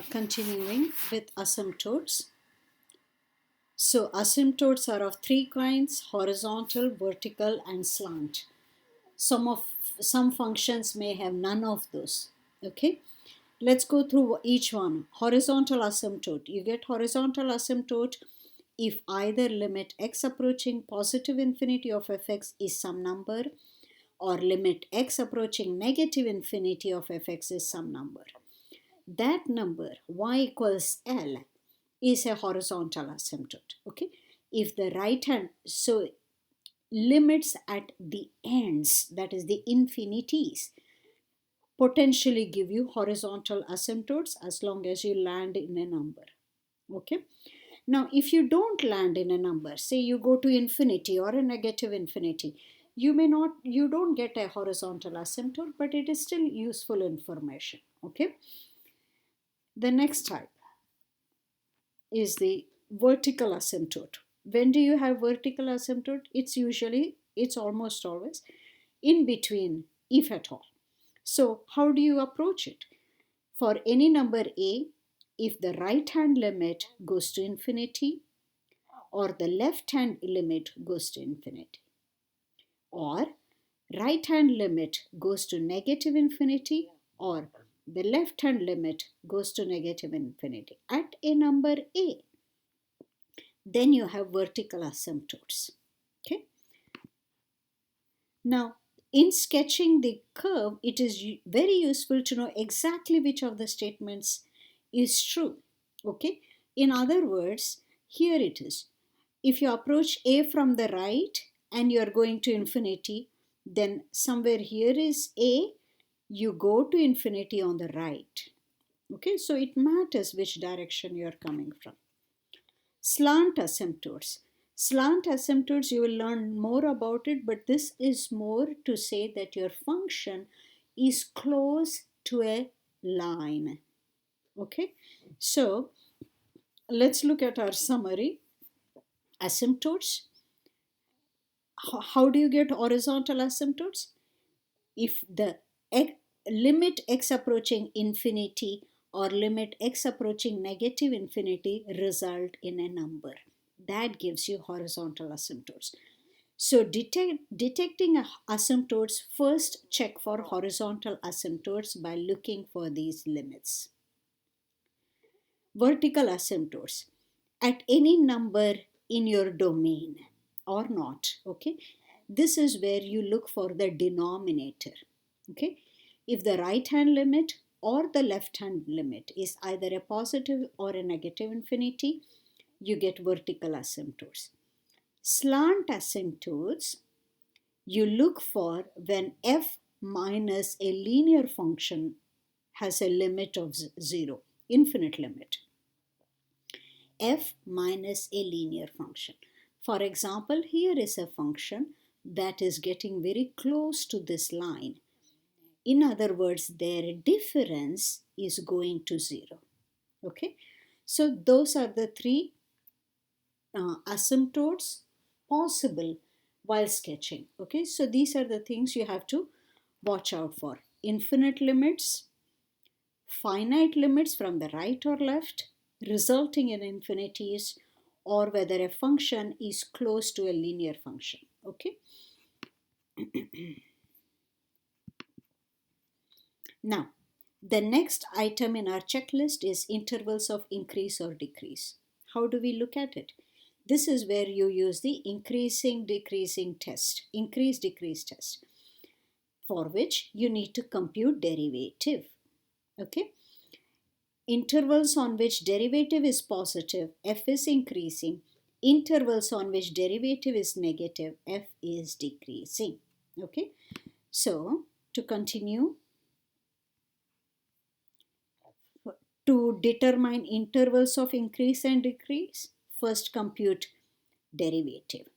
Continuing with asymptotes. So asymptotes are of three kinds: horizontal, vertical, and slant. Some functions may have none of those. Okay, let's go through each one. Horizontal asymptote. You get horizontal asymptote if either limit x approaching positive infinity of fx is some number, or limit x approaching negative infinity of fx is some number. That number y equals L is a horizontal asymptote. Okay, if the right hand, so limits at the ends, that is the infinities, potentially give you horizontal asymptotes as long as you land in a number. Okay, now if you don't land in a number, say you go to infinity or a negative infinity, you don't get a horizontal asymptote, but it is still useful information. Okay, the next type is the vertical asymptote. When do you have vertical asymptote? It's almost always in between, if at all. So how do you approach it? For any number a, if the right hand limit goes to infinity, or the left hand limit goes to infinity, or right hand limit goes to negative infinity, or the left hand limit goes to negative infinity at a number a, then you have vertical asymptotes. Okay. Now, in sketching the curve, it is very useful to know exactly which of the statements is true. Okay. In other words, here it is. If you approach a from the right and you are going to infinity, then somewhere here is a, you go to infinity on the right. Okay. So it matters which direction you are coming from. Slant asymptotes. Slant asymptotes, you will learn more about it, but this is more to say that your function is close to a line. Okay, so let's look at our summary. Asymptotes. How do you get horizontal asymptotes? If the limit x approaching infinity or limit x approaching negative infinity result in a number, that gives you horizontal asymptotes. So detecting asymptotes, first check for horizontal asymptotes by looking for these limits. Vertical asymptotes at any number in your domain or not. Okay, this is where you look for the denominator. Okay, if the right hand limit or the left hand limit is either a positive or a negative infinity, you get vertical asymptotes. Slant asymptotes you look for when f minus a linear function has a limit of 0, infinite limit. F minus a linear function. For example, here is a function that is getting very close to this line. In other words, their difference is going to 0. Okay, so those are the three asymptotes possible while sketching. Okay, so these are the things you have to watch out for: infinite limits, finite limits from the right or left resulting in infinities, or whether a function is close to a linear function. Okay. Now, the next item in our checklist is intervals of increase or decrease. How do we look at it? This is where you use the increasing decreasing test, increase decrease test, for which you need to compute derivative. Okay. Intervals on which derivative is positive, f is increasing. Intervals on which derivative is negative, f is decreasing. Okay. So, to continue, to determine intervals of increase and decrease, first compute derivative.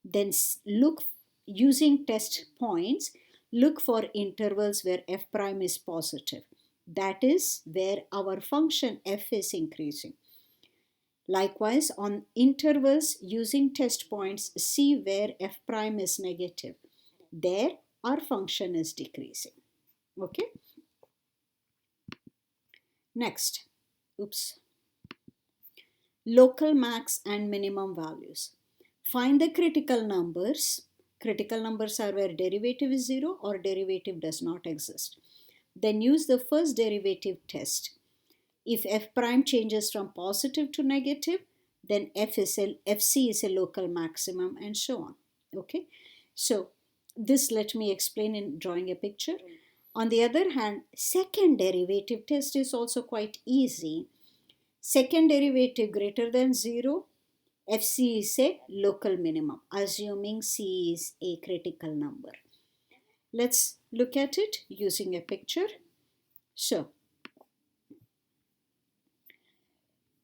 Then look, using test points, look for intervals where f prime is positive. That is where our function f is increasing. Likewise, on intervals using test points, see where f prime is negative. There our function is decreasing. Okay. Next, oops, local max and minimum values. Find the critical numbers. Critical numbers are where derivative is 0 or derivative does not exist. Then use the first derivative test. If f prime changes from positive to negative, then fc is a local maximum, and so on. Okay, so this let me explain in drawing a picture. On the other hand, second derivative test is also quite easy. Second derivative greater than 0, fc is a local minimum, assuming c is a critical number. Let's look at it using a picture. So,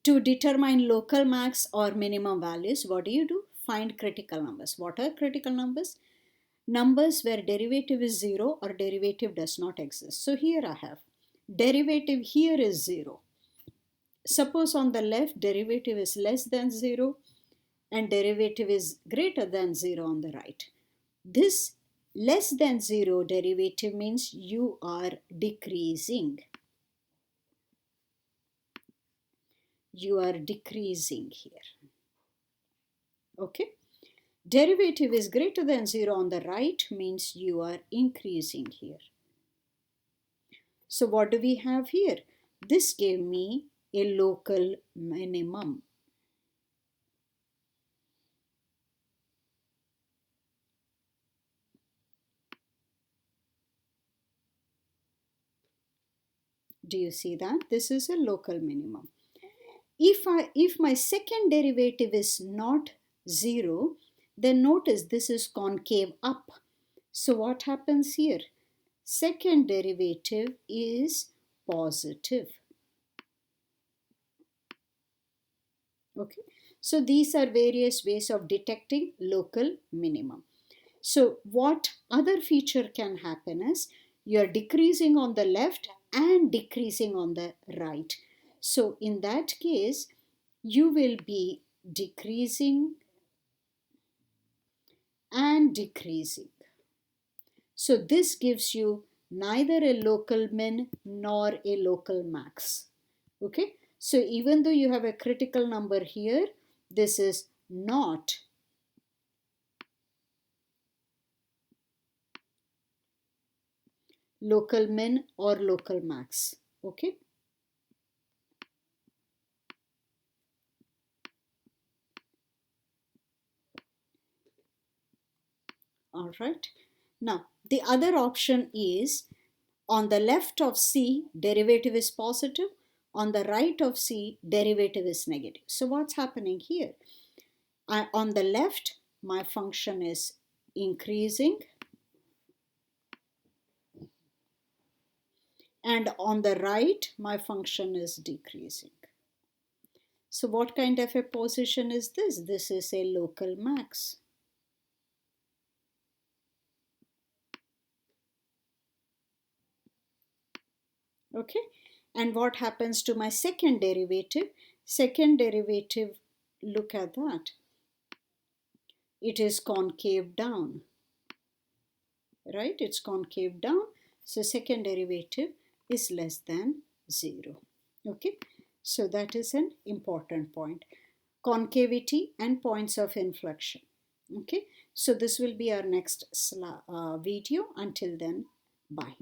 to determine local max or minimum values, what do? Find critical numbers. What are critical numbers? Numbers where derivative is 0 or derivative does not exist. So here I have derivative here is 0. Suppose on the left derivative is less than 0 and derivative is greater than 0 on the right. This less than 0 derivative means you are decreasing. You are decreasing here. Okay. Derivative is greater than 0 on the right means you are increasing here. So what do we have here? This gave me a local minimum. Do you see that? This is a local minimum. If my second derivative is not 0, then notice this is concave up. So what happens here? Second derivative is positive. Okay. So these are various ways of detecting local minimum. So what other feature can happen is you're decreasing on the left and decreasing on the right. So in that case, you will be decreasing and decreasing. So this gives you neither a local min nor a local max. Okay. So even though you have a critical number here, this is not local min or local max. Okay. All right. Now, the other option is on the left of C, derivative is positive. On the right of C, derivative is negative. So what's happening here? On the left, my function is increasing. And on the right, my function is decreasing. So what kind of a position is this? This is a local max. Okay. And what happens to my second derivative? Second derivative, look at that. It is concave down. Right? It's concave down. So second derivative is less than 0. Okay. So that is an important point. Concavity and points of inflection. Okay. So this will be our next video. Until then, bye.